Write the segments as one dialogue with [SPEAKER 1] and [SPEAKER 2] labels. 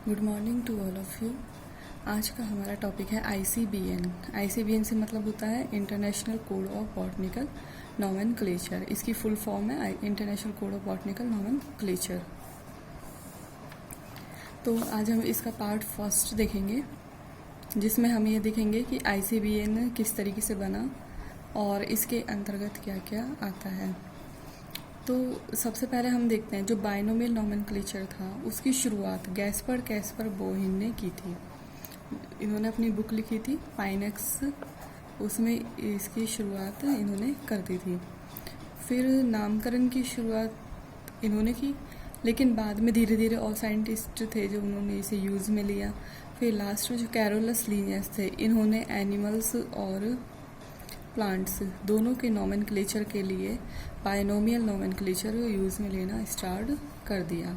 [SPEAKER 1] Good morning to all of you. आज का हमारा टॉपिक है ICBN। ICBN से मतलब होता है international code of botanical nomenclature. इसकी फुल फॉर्म है international code of botanical nomenclature. तो आज हम इसका पार्ट फर्स्ट देखेंगे, जिसमें हम ये देखेंगे कि ICBN किस तरीके से बना और इसके अंतर्गत क्या क्या आता है। तो सबसे पहले हम देखते हैं जो बाइनोमियल नॉमेनक्लेचर था उसकी शुरुआत गैस्पर कैस्पर बोहिन ने की थी। इन्होंने अपनी बुक लिखी थी पाइनेक्स, उसमें इसकी शुरुआत इन्होंने कर दी थी। फिर नामकरण की शुरुआत इन्होंने की, लेकिन बाद में धीरे धीरे और साइंटिस्ट थे जो उन्होंने इसे यूज़ में लिया। फिर लास्ट में जो कैरोलस लिनियस थे, इन्होंने एनिमल्स और प्लांट्स दोनों के नॉमेनक्लेचर के लिए बाइनोमियल नॉमेनक्लेचर यूज़ में लेना स्टार्ट कर दिया।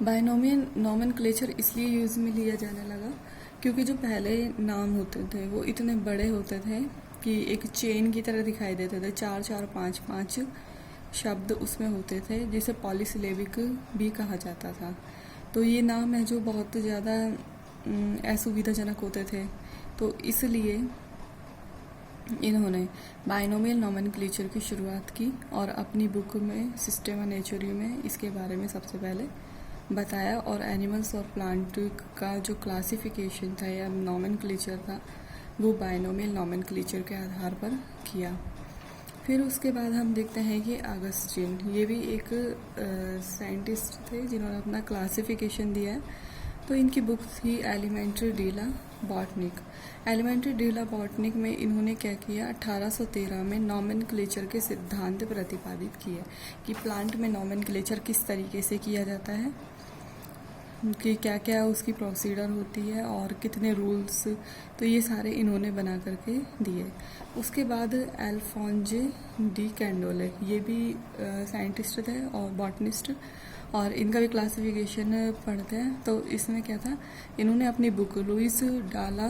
[SPEAKER 1] बाइनोमियल नॉमेनक्लेचर इसलिए यूज़ में लिया जाने लगा क्योंकि जो पहले नाम होते थे वो इतने बड़े होते थे कि एक चेन की तरह दिखाई देते थे। 4 4 5 5 शब्द उसमें होते थे, जिसे पॉलीसिलेबिक भी कहा जाता था। तो ये नाम है जो बहुत ज़्यादा असुविधाजनक होते थे, तो इसलिए इन्होंने बाइनोमियल नॉमेनक्लेचर की शुरुआत की और अपनी बुक में सिस्टेमा नेचुरी में इसके बारे में सबसे पहले बताया। और एनिमल्स और प्लांट का जो क्लासिफिकेशन था या नॉमेनक्लेचर था वो बाइनोमियल नॉमेनक्लेचर के आधार पर किया। फिर उसके बाद हम देखते हैं कि अगस्टिन, ये भी एक साइंटिस्ट थे जिन्होंने अपना क्लासिफिकेशन दिया है। तो इनकी बुक थी एलिमेंट्री डीला बॉटनिक। एलिमेंट्री डीला बॉटनिक में इन्होंने क्या किया, 1813 में नॉमेनक्लेचर के सिद्धांत प्रतिपादित किए कि प्लांट में नॉमेनक्लेचर किस तरीके से किया जाता है, कि क्या क्या उसकी प्रोसीडर होती है और कितने रूल्स, तो ये सारे इन्होंने बना करके दिए। उसके बाद अल्फोंजे डी कैंडोले, ये भी साइंटिस्ट थे और बॉटनिस्ट, और इनका भी क्लासिफिकेशन पढ़ते हैं। तो इसमें क्या था, इन्होंने अपनी बुक लुइस डाला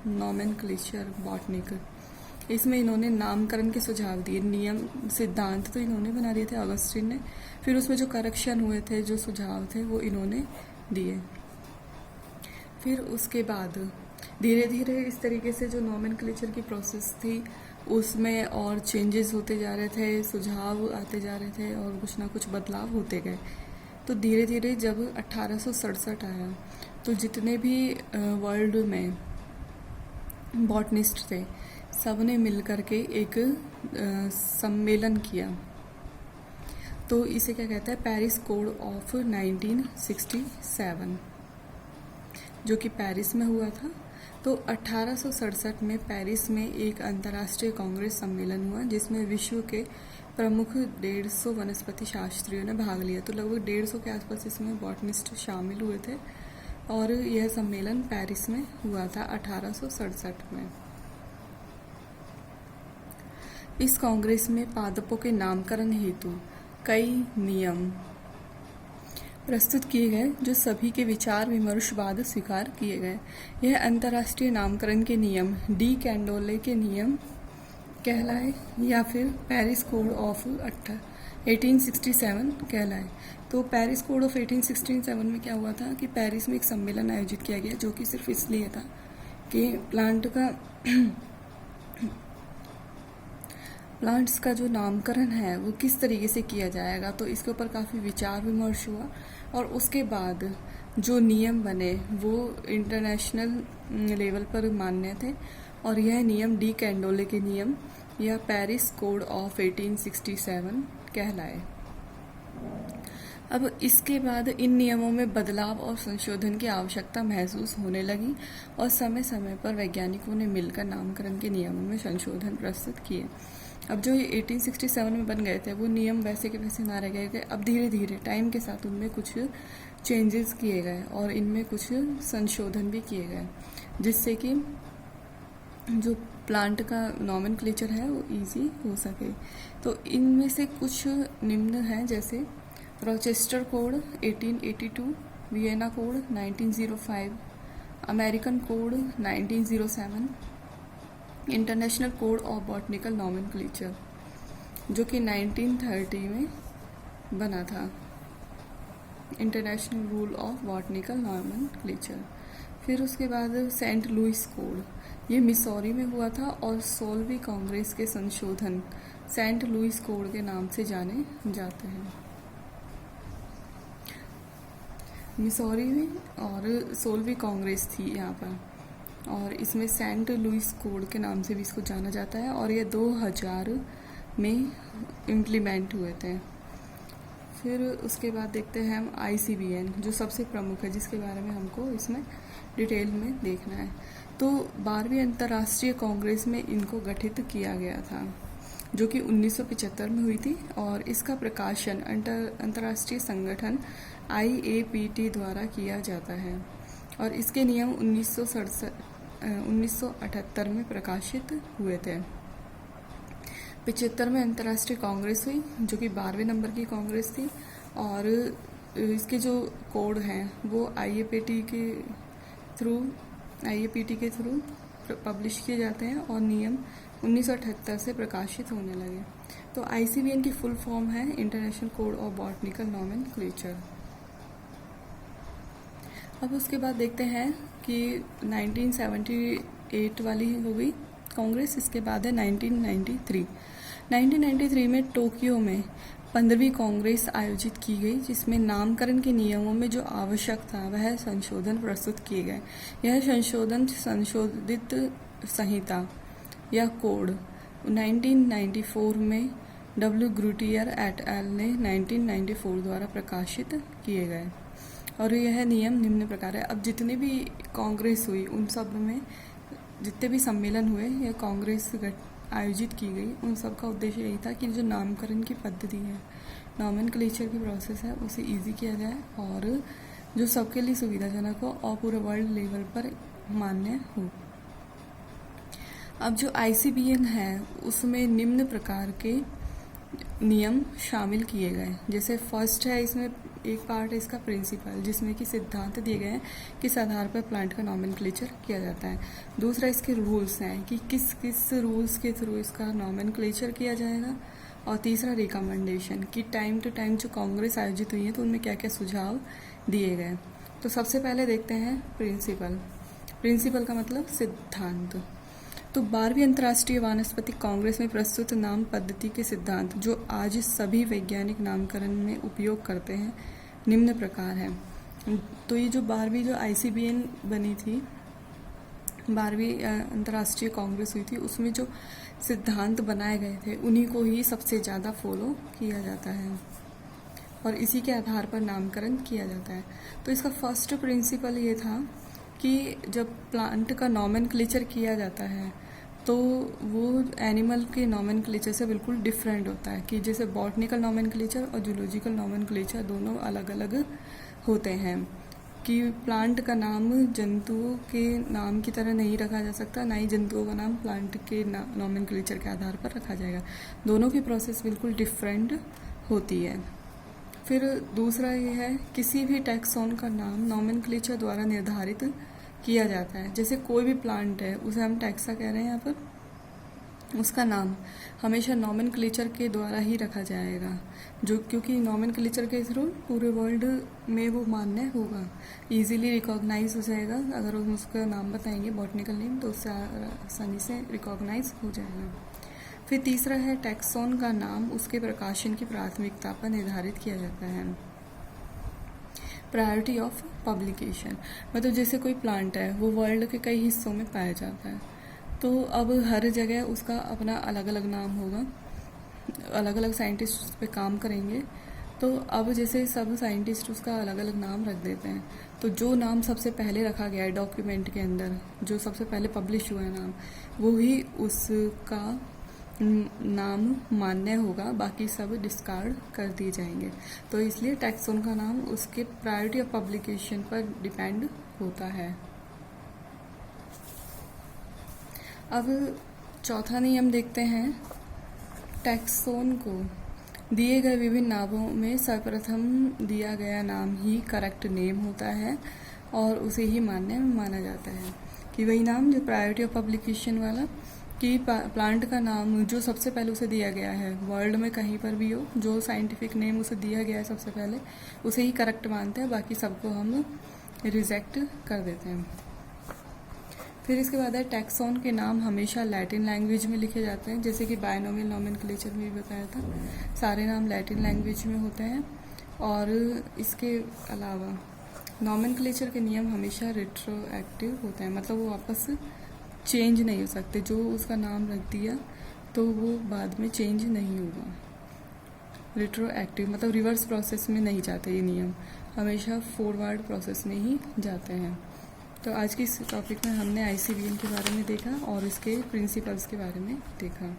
[SPEAKER 1] नॉमेनक्लेचर बॉटनिक, इसमें इन्होंने नामकरण के सुझाव दिए। नियम सिद्धांत तो इन्होंने बना दिए थे अगस्टिन ने, फिर उसमें जो करेक्शन हुए थे, जो सुझाव थे, वो इन्होंने दिए। फिर उसके बाद धीरे धीरे इस तरीके से जो नॉमेनक्लेचर की प्रोसेस थी उसमें और चेंजेस होते जा रहे थे, सुझाव आते जा रहे थे और कुछ ना कुछ बदलाव होते गए। तो धीरे धीरे जब 1867 आया तो जितने भी वर्ल्ड में बॉटनिस्ट थे सब ने मिल करके एक सम्मेलन किया। तो इसे क्या कहते हैं, पेरिस कोड ऑफ 1967, जो कि पेरिस में हुआ था। तो 1867 में पेरिस में एक अंतर्राष्ट्रीय कांग्रेस सम्मेलन हुआ जिसमें विश्व के प्रमुख 150 वनस्पति शास्त्रियों ने भाग लिया। तो लगभग 150 के आसपास इसमें बॉटनिस्ट शामिल हुए थे और यह सम्मेलन पेरिस में हुआ था 1867 में। इस कांग्रेस में पादपों के नामकरण हेतु कई नियम प्रस्तुत किए गए जो सभी के विचार विमर्श बाद स्वीकार किए गए। यह अंतर्राष्ट्रीय नामकरण के नियम डी कैंडोले के नियम कहलाए या फिर पेरिस कोड ऑफ 1867 कहलाए। तो पेरिस कोड ऑफ 1867 में क्या हुआ था कि पेरिस में एक सम्मेलन आयोजित किया गया जो कि सिर्फ इसलिए था कि प्लांट्स का जो नामकरण है वो किस तरीके से किया जाएगा। तो इसके ऊपर काफ़ी विचार विमर्श हुआ और उसके बाद जो नियम बने वो इंटरनेशनल लेवल पर मान्य थे और यह नियम डी कैंडोले के नियम या पेरिस कोड ऑफ 1867 कहलाए। अब इसके बाद इन नियमों में बदलाव और संशोधन की आवश्यकता महसूस होने लगी और समय समय पर वैज्ञानिकों ने मिलकर नामकरण के नियमों में संशोधन प्रस्तुत किए। अब जो ये 1867 में बन गए थे वो नियम वैसे के वैसे ना रह गए। अब धीरे धीरे टाइम के साथ उनमें कुछ चेंजेस किए गए और इनमें कुछ संशोधन भी किए गए, जिससे कि जो प्लांट का नॉमेनक्लेचर है वो इजी हो सके। तो इनमें से कुछ निम्न हैं, जैसे Rochester code 1882, Vienna code 1905, American code 1907, international code of botanical nomenclature. जो कि 1930 में बना था, international rule of botanical nomenclature. फिर उसके बाद सेंट लुइस कोड, ये मिसौरी में हुआ था और 16वीं कांग्रेस के संशोधन सेंट लुइस कोड के नाम से जाने जाते हैं। मिसौरी में और 16वीं कांग्रेस थी यहाँ पर, और इसमें सेंट लुइस कोड के नाम से भी इसको जाना जाता है, और ये 2000 में इम्प्लीमेंट हुए थे। फिर उसके बाद देखते हैं हम ICBN, जो सबसे प्रमुख है, जिसके बारे में हमको इसमें डिटेल में देखना है। तो 12वीं अंतर्राष्ट्रीय कांग्रेस में इनको गठित किया गया था, जो कि 1975 में हुई थी, और इसका प्रकाशन अंतर्राष्ट्रीय संगठन IAPT द्वारा किया जाता है, और इसके नियम 1978 में प्रकाशित हुए थे। 75 में अंतर्राष्ट्रीय कांग्रेस हुई, जो कि 12वें नंबर की कांग्रेस थी, और इसके जो कोड हैं वो IAPT के थ्रू पब्लिश किए जाते हैं, और नियम 1978 से प्रकाशित होने लगे। तो ICBN की फुल फॉर्म है international code of botanical nomenclature. अब उसके बाद देखते हैं कि 1978 वाली हो गई कांग्रेस, इसके बाद है 1993 में टोक्यो में 15वीं कांग्रेस आयोजित की गई, जिसमें नामकरण के नियमों में जो आवश्यक था वह संशोधन प्रस्तुत किए गए। यह संशोधन संशोधित संहिता या कोड 1994 में W. ग्रूटियर एट एल ने 1994 द्वारा प्रकाशित किए गए, और यह नियम निम्न प्रकार है। अब जितने भी कांग्रेस हुई उन सब में जितने भी सम्मेलन हुए या कांग्रेस आयोजित की गई, उन सब का उद्देश्य यही था कि जो नामकरण की पद्धति है, नॉमेनक्लेचर की प्रोसेस है, उसे इजी किया जाए और जो सबके लिए सुविधाजनक हो और पूरे वर्ल्ड लेवल पर मान्य हो। अब जो ICBN है उसमें निम्न प्रकार के नियम शामिल किए गए। जैसे फर्स्ट है, इसमें एक पार्ट है इसका प्रिंसिपल, जिसमें कि सिद्धांत दिए गए हैं किस आधार पर प्लांट का नॉमेनक्लेचर किया जाता है। दूसरा इसके रूल्स हैं कि किस किस रूल्स के थ्रू इसका नॉमेनक्लेचर किया जाएगा। और तीसरा रिकमेंडेशन कि टाइम टू टाइम जो कांग्रेस आयोजित हुई है तो उनमें क्या क्या सुझाव दिए गए। तो सबसे पहले देखते हैं प्रिंसिपल का मतलब सिद्धांत। तो 12वीं अंतर्राष्ट्रीय वानस्पतिक कांग्रेस में प्रस्तुत नाम पद्धति के सिद्धांत, जो आज सभी वैज्ञानिक नामकरण में उपयोग करते हैं, निम्न प्रकार है। तो ये जो 12वीं जो ICBN बनी थी, 12वीं अंतर्राष्ट्रीय कांग्रेस हुई थी, उसमें जो सिद्धांत बनाए गए थे उन्हीं को ही सबसे ज़्यादा फॉलो किया जाता है और इसी के आधार पर नामकरण किया जाता है। तो इसका फर्स्ट प्रिंसिपल ये था कि जब प्लांट का नॉमेनक्लेचर किया जाता है तो वो एनिमल के नॉमेनक्लेचर से बिल्कुल डिफरेंट होता है, कि जैसे बॉटनिकल नॉमेनक्लेचर और जूलॉजिकल नॉमेनक्लेचर दोनों अलग अलग होते हैं, कि प्लांट का नाम जंतुओं के नाम की तरह नहीं रखा जा सकता, ना ही जंतुओं का नाम प्लांट के नॉमेनक्लेचर के आधार पर रखा जाएगा। दोनों की प्रोसेस बिल्कुल डिफरेंट होती है। फिर दूसरा ये है, किसी भी टैक्सॉन का नाम नॉमेनक्लेचर द्वारा निर्धारित किया जाता है। जैसे कोई भी प्लांट है, उसे हम टैक्सा कह रहे हैं यहाँ पर, उसका नाम हमेशा नॉमेनक्लेचर के द्वारा ही रखा जाएगा, जो क्योंकि नॉमेनक्लेचर के थ्रू पूरे वर्ल्ड में वो मान्य होगा, इजीली रिकॉग्नाइज हो जाएगा। अगर हम उसका नाम बताएंगे बॉटनिकल नेम तो उससे आसानी से रिकॉग्नाइज हो जाएगा। फिर तीसरा है, टैक्सॉन का नाम उसके प्रकाशन की प्राथमिकता पर निर्धारित किया जाता है। प्रायोरिटी ऑफ पब्लिकेशन, मतलब जैसे कोई प्लांट है वो वर्ल्ड के कई हिस्सों में पाया जाता है, तो अब हर जगह उसका अपना अलग अलग नाम होगा, अलग अलग साइंटिस्ट उस पर काम करेंगे। तो अब जैसे सब साइंटिस्ट उसका अलग अलग नाम रख देते हैं, तो जो नाम सबसे पहले रखा गया है डॉक्यूमेंट के अंदर, जो सबसे पहले पब्लिश हुआ है नाम, वो ही उसका नाम मान्य होगा, बाकी सब डिस्कार्ड कर दिए जाएंगे। तो इसलिए टैक्सॉन का नाम उसके प्रायोरिटी ऑफ पब्लिकेशन पर डिपेंड होता है। अब चौथा नियम देखते हैं। टैक्सॉन को दिए गए विभिन्न नामों में सर्वप्रथम दिया गया नाम ही करेक्ट नेम होता है और उसे ही मान्य माना जाता है, कि वही नाम जो प्रायोरिटी ऑफ पब्लिकेशन वाला कि प्लांट का नाम जो सबसे पहले उसे दिया गया है, वर्ल्ड में कहीं पर भी हो, जो साइंटिफिक नेम उसे दिया गया है सबसे पहले, उसे ही करेक्ट मानते हैं, बाकी सबको हम रिजेक्ट कर देते हैं। फिर इसके बाद है टैक्सॉन के नाम हमेशा लैटिन लैंग्वेज में लिखे जाते हैं, जैसे कि बायनोमियल नोमेनक्लेचर में भी बताया था, सारे नाम लैटिन लैंग्वेज में होते हैं। और इसके अलावा नोमेनक्लेचर के नियम हमेशा रिट्रोएक्टिव होते हैं, मतलब वो वापस चेंज नहीं हो सकते। जो उसका नाम रख दिया तो वो बाद में चेंज नहीं होगा। रिट्रोएक्टिव मतलब रिवर्स प्रोसेस में नहीं जाते, ये नियम हमेशा फॉरवर्ड प्रोसेस में ही जाते हैं। तो आज की इस टॉपिक में हमने ICVM के बारे में देखा और इसके प्रिंसिपल्स के बारे में देखा।